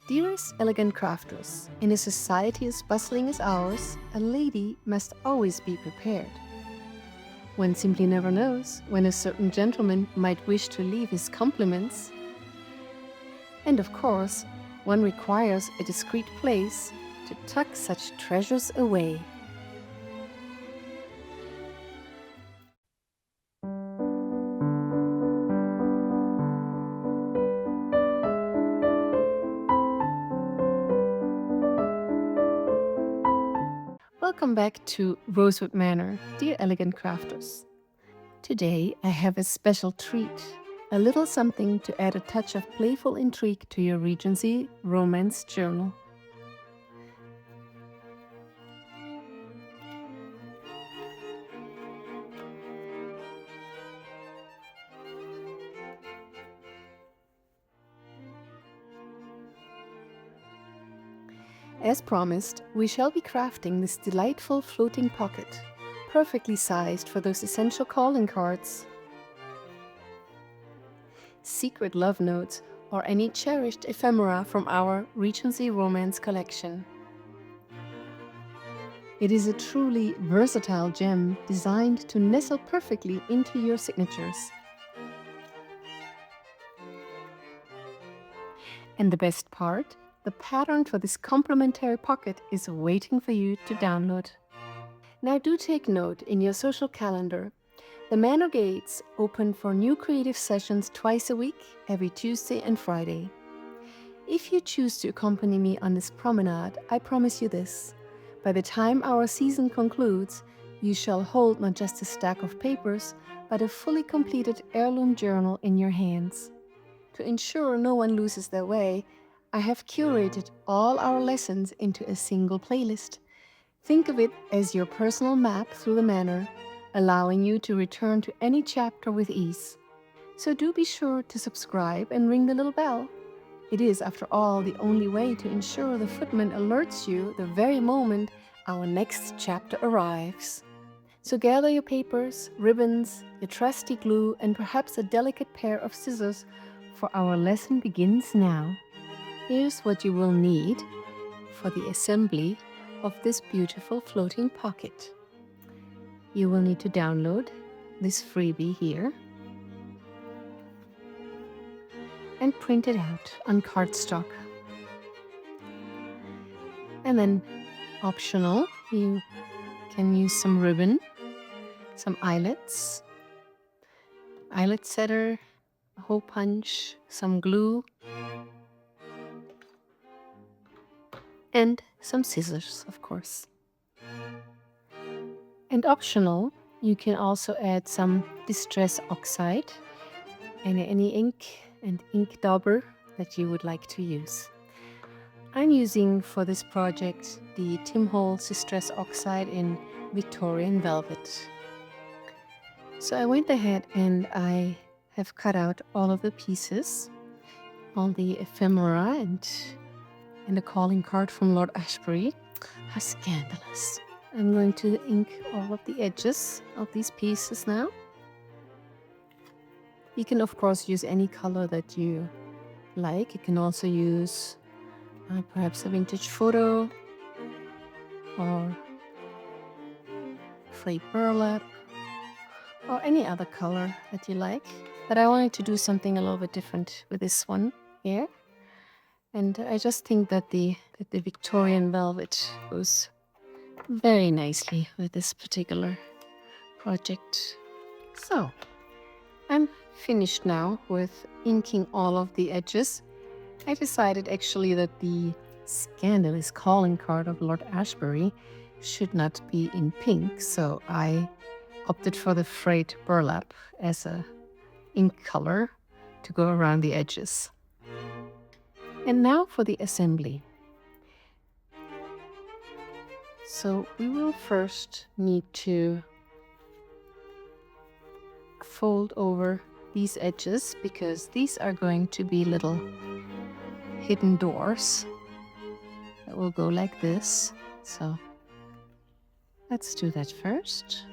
Dearest elegant crafters, in a society as bustling as ours, a lady must always be prepared. One simply never knows when a certain gentleman might wish to leave his compliments. And of course, one requires a discreet place to tuck such treasures away. Welcome back to Rosewood Manor, dear elegant crafters. Today I have a special treat, a little something to add a touch of playful intrigue to your Regency romance journal. As promised, we shall be crafting this delightful floating pocket, perfectly sized for those essential calling cards, secret love notes, or any cherished ephemera from our Regency romance collection. It is a truly versatile gem designed to nestle perfectly into your signatures. And the best part? The pattern for this complimentary pocket is waiting for you to download. Now do take note in your social calendar. The Manor Gates open for new creative sessions twice a week, every Tuesday and Friday. If you choose to accompany me on this promenade, I promise you this. By the time our season concludes, you shall hold not just a stack of papers, but a fully completed heirloom journal in your hands. To ensure no one loses their way, I have curated all our lessons into a single playlist. Think of it as your personal map through the manor, allowing you to return to any chapter with ease. So do be sure to subscribe and ring the little bell. It is, after all, the only way to ensure the footman alerts you the very moment our next chapter arrives. So gather your papers, ribbons, your trusty glue, and perhaps a delicate pair of scissors, for our lesson begins now. Here's what you will need for the assembly of this beautiful floating pocket. You will need to download this freebie here and print it out on cardstock. And then, optional, you can use some ribbon, some eyelets, eyelet setter, a hole punch, some glue, and some scissors, of course. And optional, you can also add some Distress Oxide and any ink and ink dauber that you would like to use. I'm using for this project the Tim Holtz Distress Oxide in Victorian Velvet. So I went ahead and I have cut out all of the pieces, all the ephemera and the calling card from Lord Ashbury. How scandalous. I'm going to ink all of the edges of these pieces now. You can of course use any color that you like. You can also use perhaps a vintage photo or frayed burlap or any other color that you like. But I wanted to do something a little bit different with this one here. And I just think that the Victorian Velvet goes very nicely with this particular project. So, I'm finished now with inking all of the edges. I decided actually that the Scandalous calling card of Lord Ashbury should not be in pink, so I opted for the frayed burlap as a ink color to go around the edges. And now for the assembly. So we will first need to fold over these edges because these are going to be little hidden doors that will go like this. So let's do that first.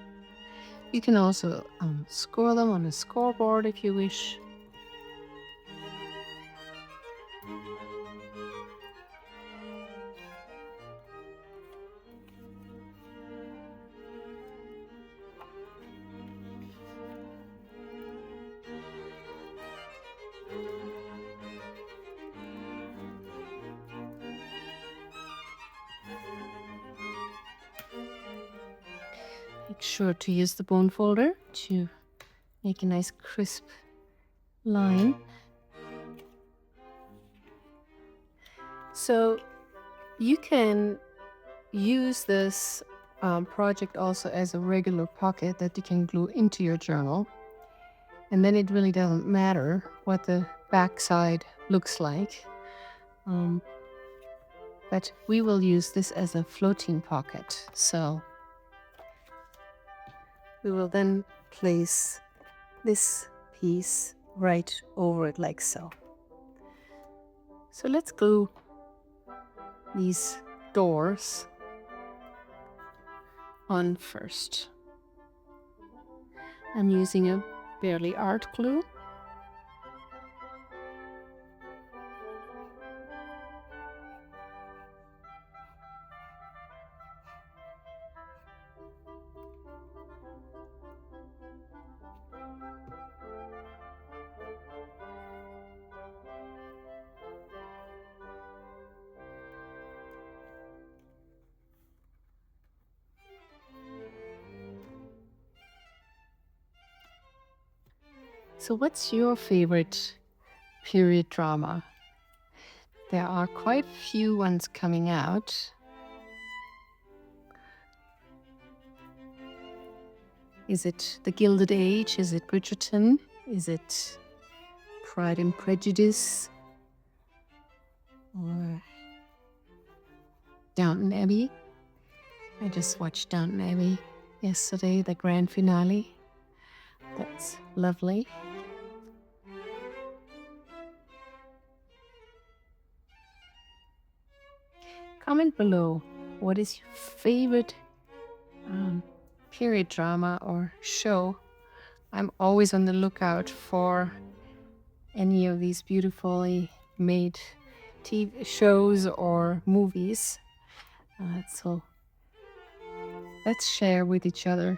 You can also score them on a scoreboard if you wish. make sure to use the bone folder to make a nice crisp line. So you can use this project also as a regular pocket that you can glue into your journal. And then it really doesn't matter what the back side looks like. But we will use this as a floating pocket. So we will then place this piece right over it like so. So let's glue these doors on first. I'm using a Barely Art glue. So what's your favorite period drama? There are quite a few ones coming out. Is it The Gilded Age? Is it Bridgerton? Is it Pride and Prejudice? Or Downton Abbey? I just watched Downton Abbey yesterday, the grand finale. That's lovely. Comment below, what is your favorite period drama or show? I'm always on the lookout for any of these beautifully made TV shows or movies. So let's share with each other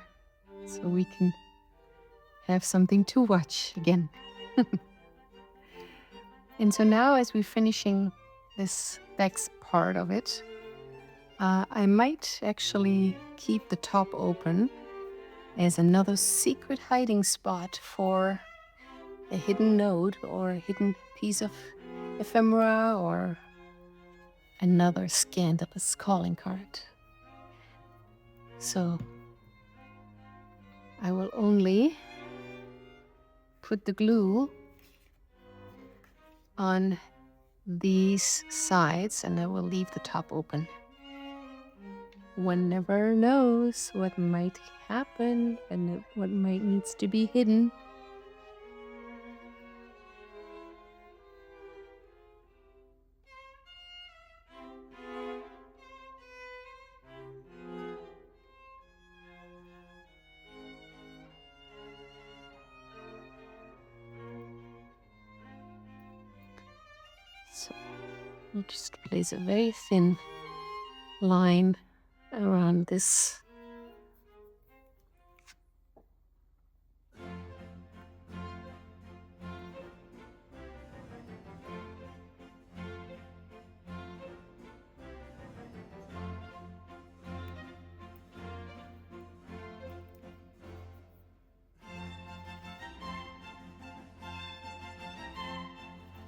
so we can have something to watch again. And so now, as we're finishing this next part of it, I might actually keep the top open as another secret hiding spot for a hidden note or a hidden piece of ephemera or another scandalous calling card. So I will only put the glue on these sides and I will leave the top open. One never knows what might happen and what might needs to be hidden. So I'll just place a very thin line around this.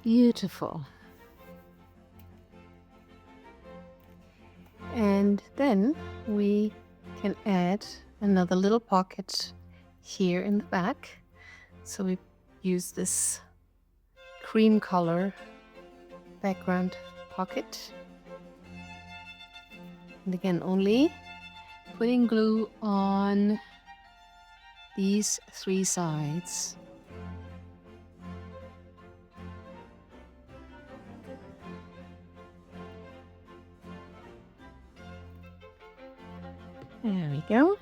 Beautiful. And then we can add another little pocket here in the back. So we use this cream color background pocket. And again, only putting glue on these three sides. There we go.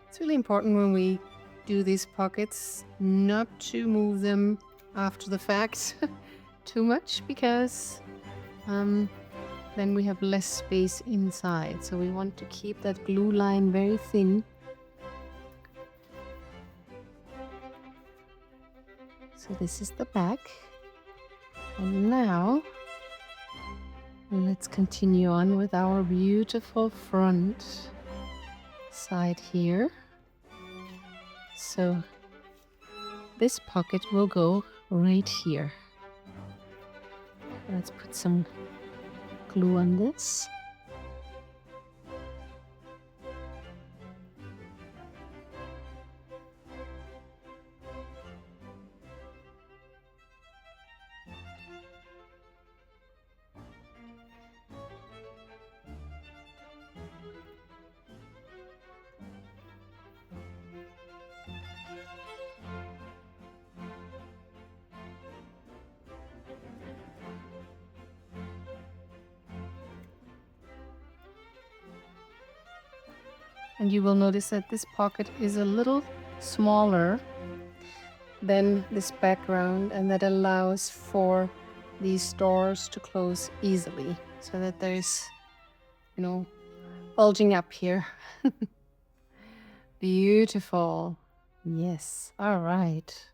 It's really important when we do these pockets not to move them after the fact too much, because then we have less space inside. So we want to keep that glue line very thin. So this is the back. And now, let's continue on with our beautiful front side here. So this pocket will go right here. Let's put some glue on this. And you will notice that this pocket is a little smaller than this background, and that allows for these doors to close easily so that there's, bulging up here. Beautiful. Yes. All right.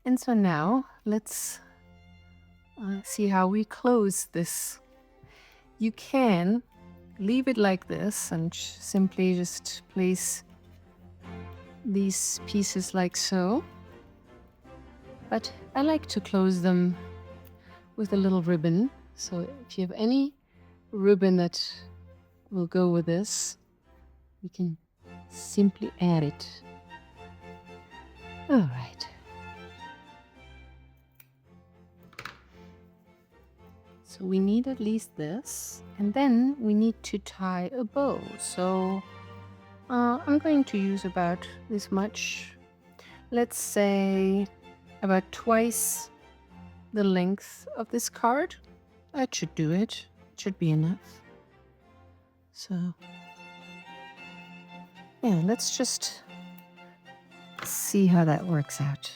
And so now let's see how we close this. You can leave it like this and simply just place these pieces like so. But I like to close them with a little ribbon. So if you have any ribbon that will go with this, you can simply add it. All right. So we need at least this, and then we need to tie a bow. So I'm going to use about this much. Let's say about twice the length of this card. That should do it. It should be enough. So yeah, let's just see how that works out.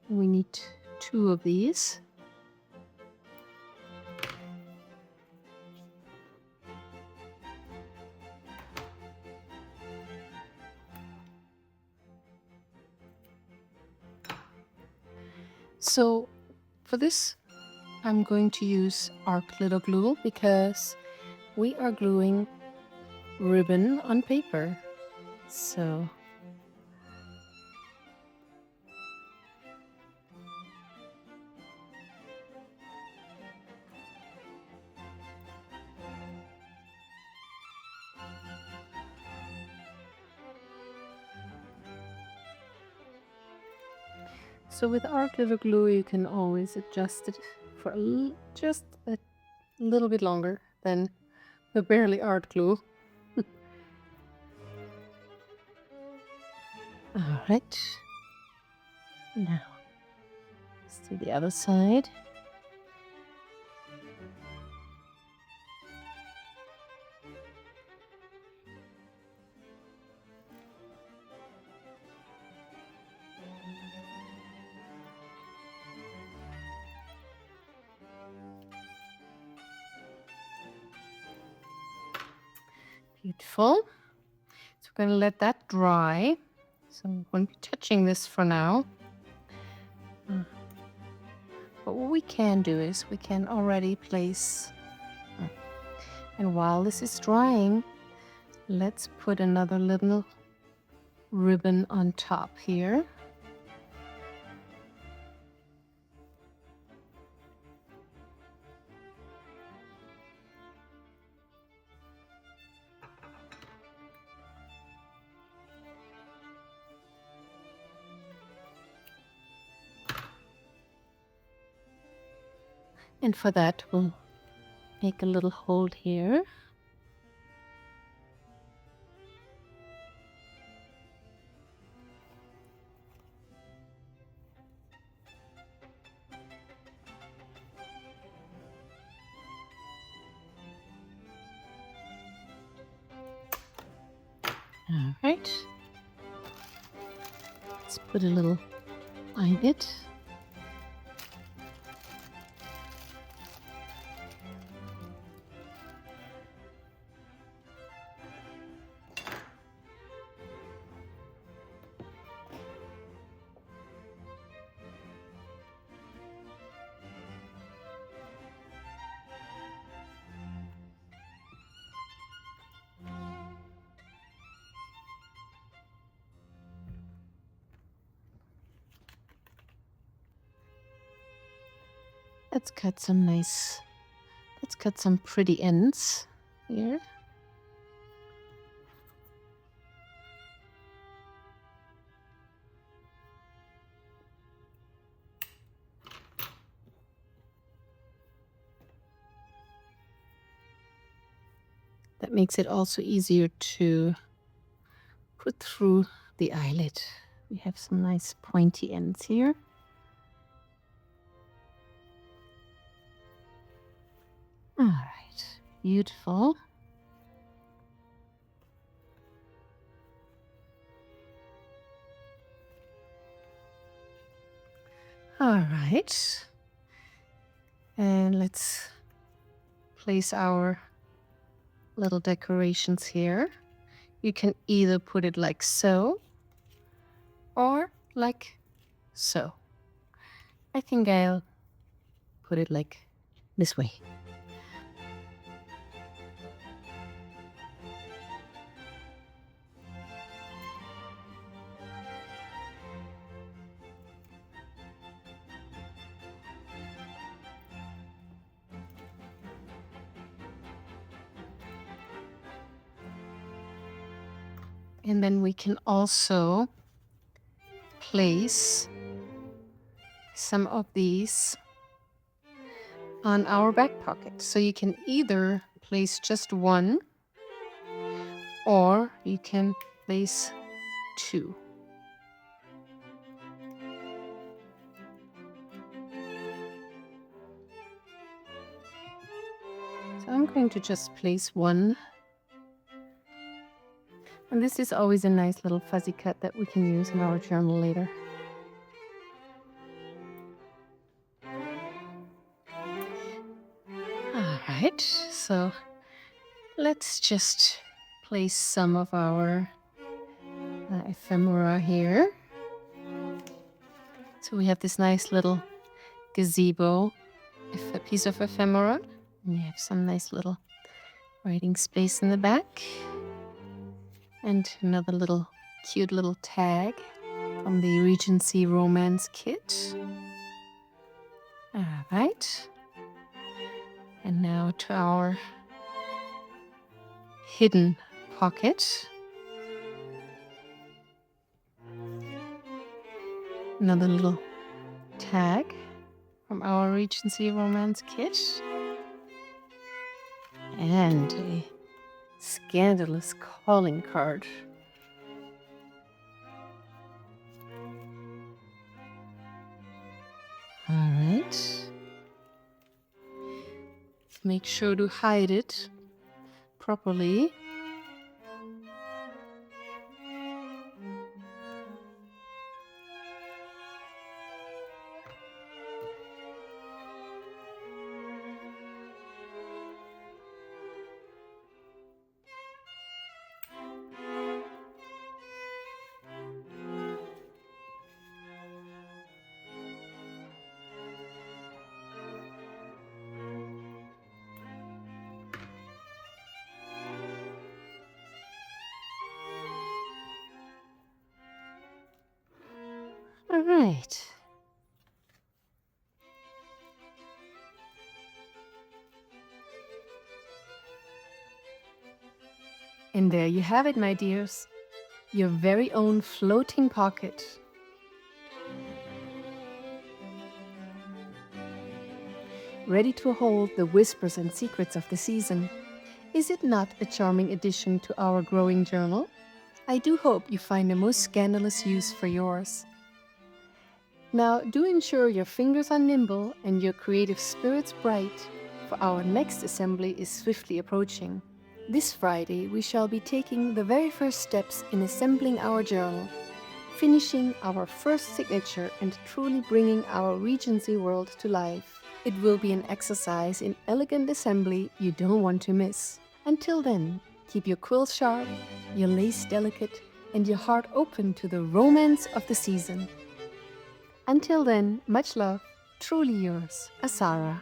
We need 2 of these. So for this, I'm going to use our glitter glue because we are gluing ribbon on paper. So with our glitter glue, you can always adjust it for just a little bit longer than the barely art glue. All right. Now, let's do the other side. Beautiful. So we're going to let that dry. So we won't be touching this for now. But what we can do is we can already place, and while this is drying, let's put another little ribbon on top here. And for that, we'll make a little hole here. All right. Let's put a little eyelet. Let's cut some pretty ends here. That makes it also easier to put through the eyelet. We have some nice pointy ends here. All right, beautiful. All right, and let's place our little decorations here. You can either put it like so or like so. I think I'll put it like this way. And then we can also place some of these on our back pocket. So you can either place just one or you can place two. So I'm going to just place one. And this is always a nice little fuzzy cut that we can use in our journal later. All right, so let's just place some of our ephemera here. So we have this nice little gazebo, a piece of ephemera, and we have some nice little writing space in the back. And another cute little tag from the Regency romance kit. All right. And now to our hidden pocket. Another little tag from our Regency romance kit. And a Scandalous calling card. All right. Make sure to hide it properly. All right. And there you have it, my dears. Your very own floating pocket. Ready to hold the whispers and secrets of the season. Is it not a charming addition to our growing journal? I do hope you find a most scandalous use for yours. Now, do ensure your fingers are nimble and your creative spirits bright, for our next assembly is swiftly approaching. This Friday, we shall be taking the very first steps in assembling our journal, finishing our first signature and truly bringing our Regency world to life. It will be an exercise in elegant assembly you don't want to miss. Until then, keep your quill sharp, your lace delicate, and your heart open to the romance of the season. Until then, much love, truly yours, Asara.